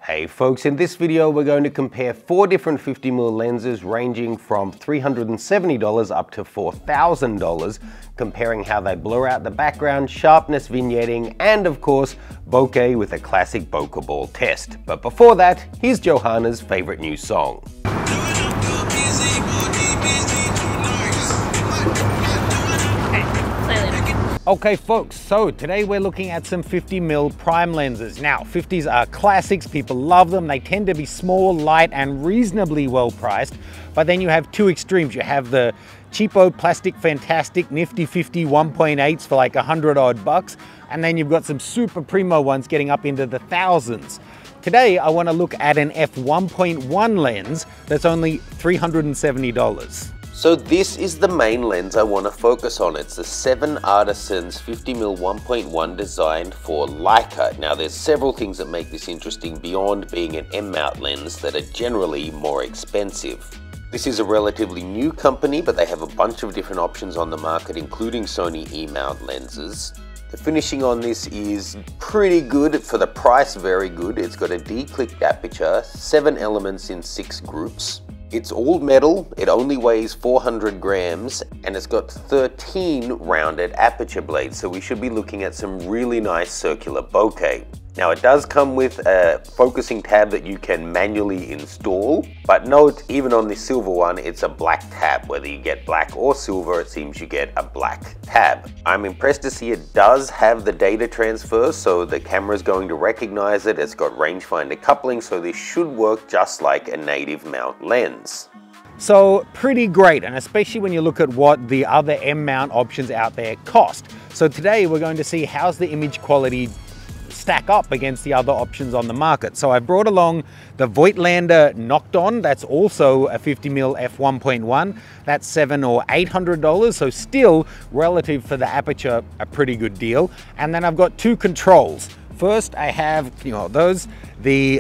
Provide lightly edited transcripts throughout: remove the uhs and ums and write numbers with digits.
Hey folks, in this video we're going to compare 4 different 50mm lenses ranging from $370 up to $4,000, comparing how they blur out the background, sharpness, vignetting, and of course, bokeh with a classic bokeh ball test. But before that, here's Johanna's favorite new song. Okay folks, so today we're looking at some 50mm prime lenses. Now 50s are classics, people love them, they tend to be small, light and reasonably well priced, but then you have two extremes. You have the cheapo plastic fantastic nifty 50 1.8s for like 100 odd bucks, and then you've got some super primo ones getting up into the thousands. Today I want to look at an f1.1 lens that's only $370. So this is the main lens I want to focus on. It's the 7 Artisans 50mm 1.1 designed for Leica. Now there's several things that make this interesting beyond being an M mount lens that are generally more expensive. This is a relatively new company, but they have a bunch of different options on the market, including Sony E-mount lenses. The finishing on this is pretty good. For the price, very good. It's got a D-clicked aperture, 7 elements in 6 groups. It's all metal, it only weighs 400 grams, and it's got 13 rounded aperture blades, so we should be looking at some really nice circular bokeh. Now it does come with a focusing tab that you can manually install, but note, even on this silver one, it's a black tab. Whether you get black or silver, it seems you get a black tab. I'm impressed to see it does have the data transfer, so the camera is going to recognize it. It's got rangefinder coupling, so this should work just like a native mount lens. So pretty great, and especially when you look at what the other M mount options out there cost. So today we're going to see how's the image quality stack up against the other options on the market. So I brought along the Voightlander Nikon. That's also a 50mm f1.1. That's $700 or $800, so still relative for the aperture a pretty good deal. And then I've got two controls. First I have, the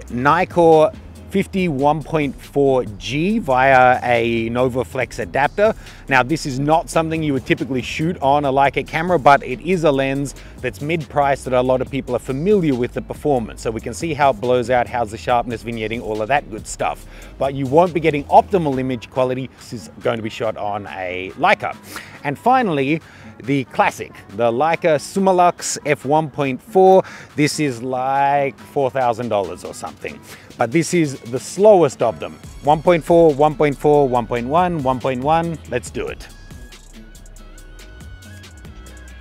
Nikkor 50 1.4G via a NovaFlex adapter. Now this is not something you would typically shoot on a Leica camera, but it is a lens that's mid-price that a lot of people are familiar with the performance. So we can see how it blows out, how's the sharpness, vignetting, all of that good stuff. But you won't be getting optimal image quality. This is going to be shot on a Leica. And finally, the classic, the Leica Summilux f1.4. This is like $4,000 or something. But this is the slowest of them. 1.4, 1.4, 1.1, 1.1. Let's do it.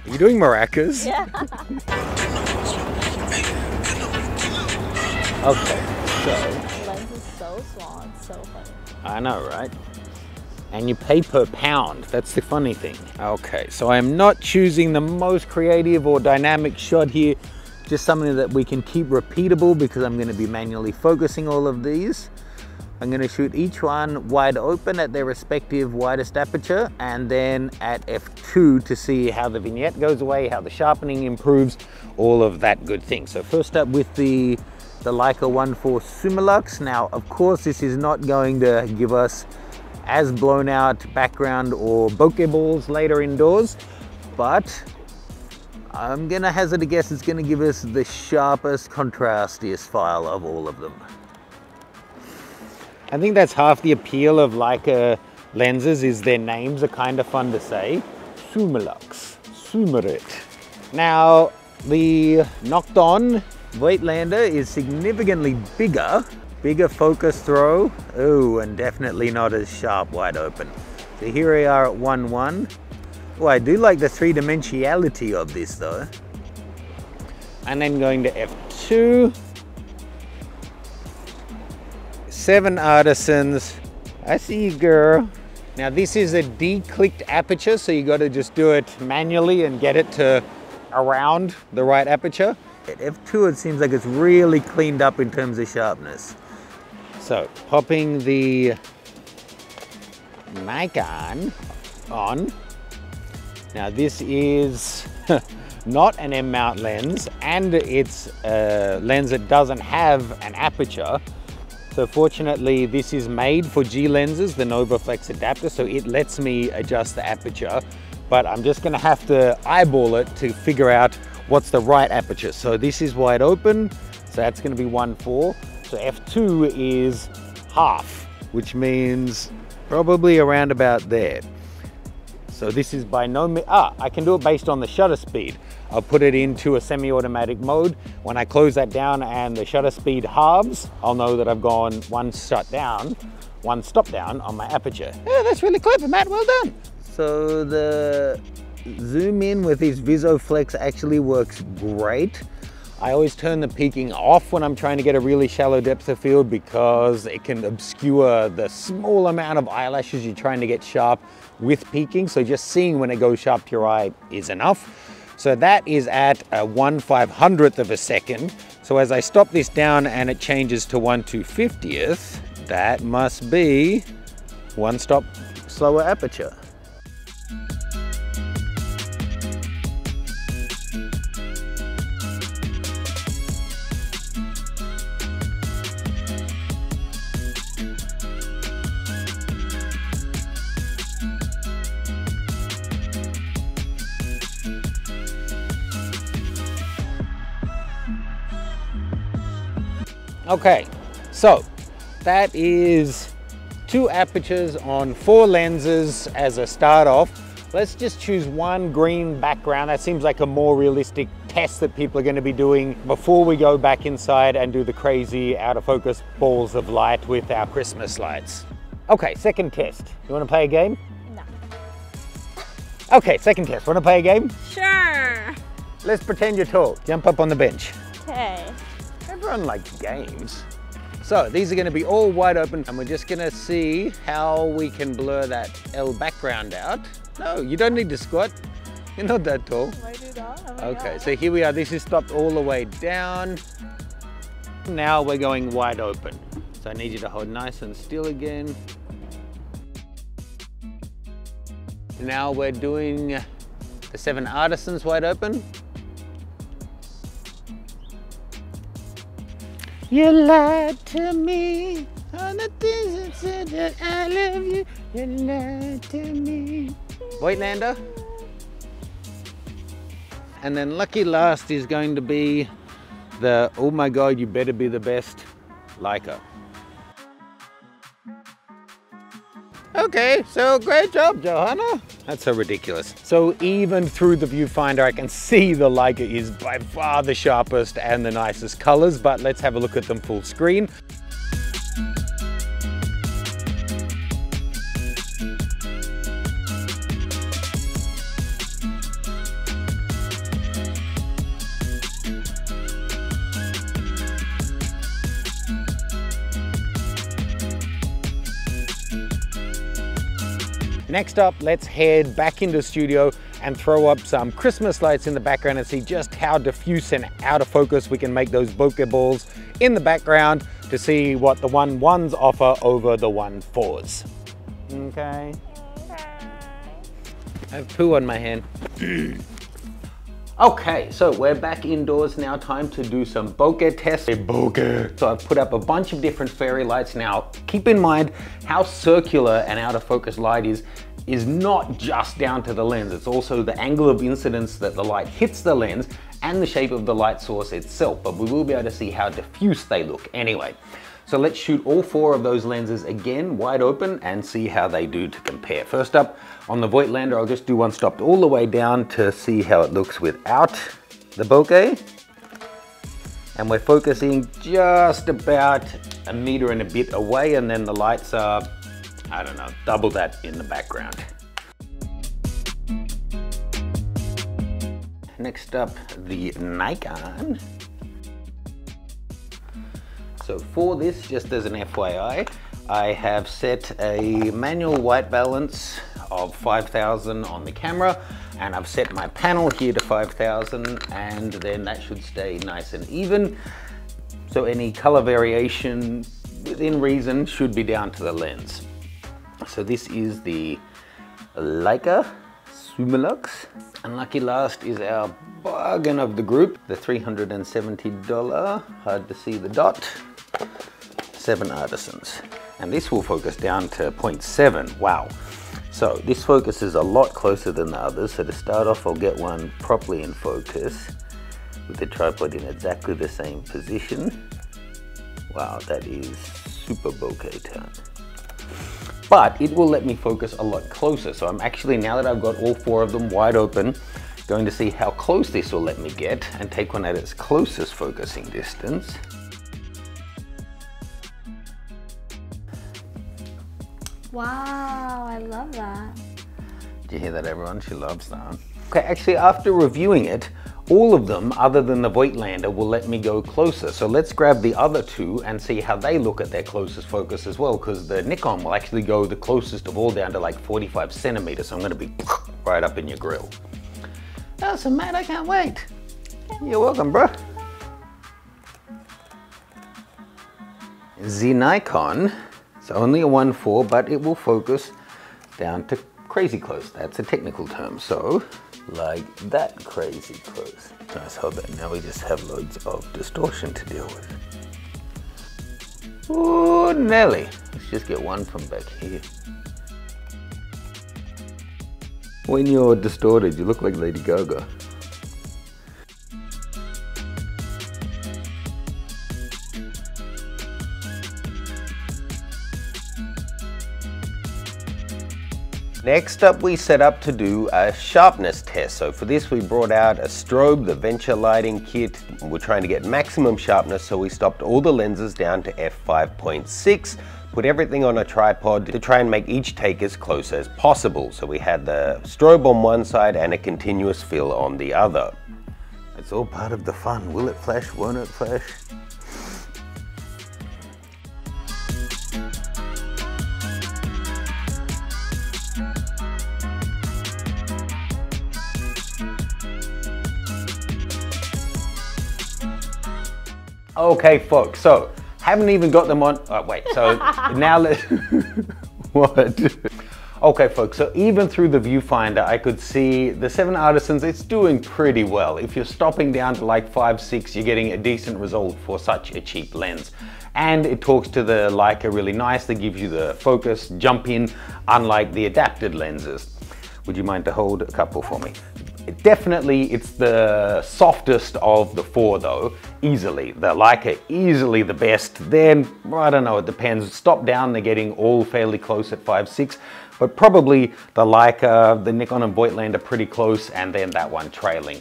Are you doing maracas? Yeah. Okay, so. The lens is so small, it's so funny. I know, right? And you pay per pound. That's the funny thing. Okay, so I'm not choosing the most creative or dynamic shot here. Just something that we can keep repeatable because I'm going to be manually focusing all of these. I'm going to shoot each one wide open at their respective widest aperture, and then at f2 to see how the vignette goes away, how the sharpening improves, all of that good thing. So first up with the Leica 1.4 Summilux. Now, of course, this is not going to give us as blown out background or bokeh balls later indoors, but I'm gonna hazard a guess it's gonna give us the sharpest, contrastiest file of all of them. I think that's half the appeal of Leica lenses, is their names are kind of fun to say. Summilux, Summerit. Now, the Nikon Voightlander is significantly bigger focus throw. Oh, and definitely not as sharp wide open. So here we are at 1.1. Oh, I do like the three-dimensionality of this though. And then going to f2. 7 Artisans. I see you, girl. Now this is a D-clicked aperture, so you got to just do it manually and get it to around the right aperture. At f2 it seems like it's really cleaned up in terms of sharpness. So popping the Nikon on. Now this is not an M mount lens, and it's a lens that doesn't have an aperture. So fortunately this is made for G lenses, the NovaFlex adapter, so it lets me adjust the aperture, but I'm just gonna have to eyeball it to figure out what's the right aperture. So this is wide open, so that's gonna be 1.4. So f2 is half, which means probably around about there. So this is by no means, I can do it based on the shutter speed. I'll put it into a semi-automatic mode. When I close that down and the shutter speed halves, I'll know that I've gone one stop down on my aperture. Yeah, that's really clever, Matt, well done. So the zoom in with this VisoFlex actually works great. I always turn the peaking off when I'm trying to get a really shallow depth of field because it can obscure the small amount of eyelashes you're trying to get sharp with peaking. So just seeing when it goes sharp to your eye is enough. So that is at a 1/500th of a second. So as I stop this down and it changes to 1/250th, that must be one stop slower aperture. Okay, so that is 2 apertures on 4 lenses as a start off. Let's just choose one green background. That seems like a more realistic test that people are going to be doing before we go back inside and do the crazy out of focus balls of light with our Christmas lights. Okay, second test. You want to play a game? No. Okay, second test. Want to play a game? Sure. Let's pretend you're tall. Jump up on the bench. Okay. Everyone likes games. So these are going to be all wide open and we're just going to see how we can blur that L background out. No, you don't need to squat. You're not that tall. Why do that? Oh my Okay, God. so here we are. This is stopped all the way down. Now we're going wide open. So I need you to hold nice and still again. Now we're doing the 7 Artisans wide open. You lied to me on the things that said that I love you. You lied to me. Voightlander. And then lucky last is going to be the, oh my God, you better be the best, Leica. Okay, so great job, Johanna. That's so ridiculous. So even through the viewfinder, I can see the Leica is by far the sharpest and the nicest colors, but let's have a look at them full screen. Next up, let's head back into the studio and throw up some Christmas lights in the background and see just how diffuse and out of focus we can make those bokeh balls in the background to see what the 1.1s offer over the 1.4s. Okay. I have poo on my hand. Okay, so we're back indoors now. Time to do some bokeh tests. Bokeh. So I've put up a bunch of different fairy lights. Now, keep in mind how circular and out of focus light is not just down to the lens. It's also the angle of incidence that the light hits the lens and the shape of the light source itself. But we will be able to see how diffuse they look anyway. So let's shoot all 4 of those lenses again, wide open, and see how they do to compare. First up, on the Voightlander, I'll just do one stopped all the way down to see how it looks without the bokeh. And we're focusing just about a meter and a bit away, and then the lights are, I don't know, double that in the background. Next up, the Nikon. So for this, just as an FYI, I have set a manual white balance of 5,000 on the camera, and I've set my panel here to 5,000, and then that should stay nice and even. So any color variation within reason should be down to the lens. So this is the Leica Summilux. And lucky last is our bargain of the group, the $370, hard to see the dot, 7 Artisans. And this will focus down to 0.7, wow. So this focus is a lot closer than the others. So to start off, I'll get one properly in focus with the tripod in exactly the same position. Wow, that is super bokeh time. But it will let me focus a lot closer. So I'm actually, now that I've got all 4 of them wide open, going to see how close this will let me get and take one at its closest focusing distance. Wow, I love that. Did you hear that, everyone? She loves that. Okay, actually, after reviewing it, all of them, other than the Voightlander, will let me go closer. So let's grab the other 2 and see how they look at their closest focus as well, because the Nikon will actually go the closest of all down to like 45 centimeters. So I'm going to be right up in your grill. Awesome, Matt, I can't wait. You're welcome, bro. The Nikon, it's only a 1.4, but it will focus down to crazy close. That's a technical term. So like that crazy close. Nice, hold that. Now we just have loads of distortion to deal with. Ooh, Nelly. Let's just get one from back here. When you're distorted, you look like Lady Gaga. Next up, we set up to do a sharpness test. So for this, we brought out a strobe, the Venture lighting kit. We're trying to get maximum sharpness, so we stopped all the lenses down to f5.6, put everything on a tripod to try and make each take as close as possible. So we had the strobe on one side and a continuous fill on the other. It's all part of the fun. Will it flash? Won't it flash? Okay, folks, so haven't even got them on. Oh, wait, so now let's. What? Okay, folks, so even through the viewfinder, I could see the 7 Artisans, it's doing pretty well. If you're stopping down to like 5.6, you're getting a decent result for such a cheap lens. And it talks to the Leica really nicely, gives you the focus, jump in, unlike the adapted lenses. Would you mind to hold a couple for me? Definitely, it's the softest of the 4 though, easily. The Leica, easily the best. Then, I don't know, it depends. Stop down, they're getting all fairly close at 5.6, but probably the Leica, the Nikon and Voightlander pretty close, and then that one trailing.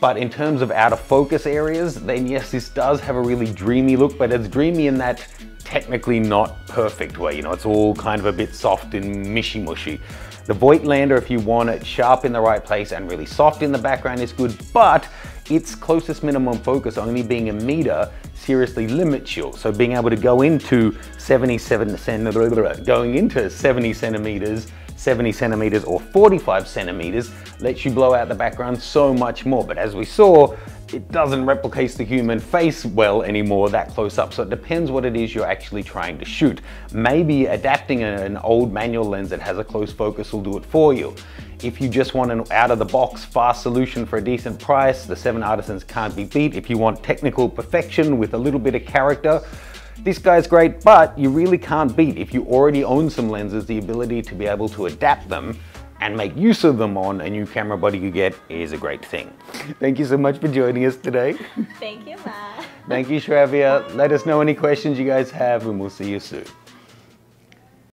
But in terms of out of focus areas, then yes, this does have a really dreamy look, but it's dreamy in that technically not perfect way. You know, it's all kind of a bit soft and mushy-mushy. The Voightlander, if you want it sharp in the right place and really soft in the background, is good, but its closest minimum focus only being a meter seriously limits you. So being able to go into 70 centimeters or 45 centimeters lets you blow out the background so much more. But as we saw, it doesn't replicate the human face well anymore that close up. So it depends what it is you're actually trying to shoot. Maybe adapting an old manual lens that has a close focus will do it for you. If you just want an out-of-the-box fast solution for a decent price, the 7 Artisans can't be beat. If you want technical perfection with a little bit of character, this guy's great, but you really can't beat, if you already own some lenses, the ability to be able to adapt them and make use of them on a new camera body you get is a great thing. Thank you so much for joining us today. Thank you, Matt. Thank you, Shravia. Let us know any questions you guys have, and we'll see you soon.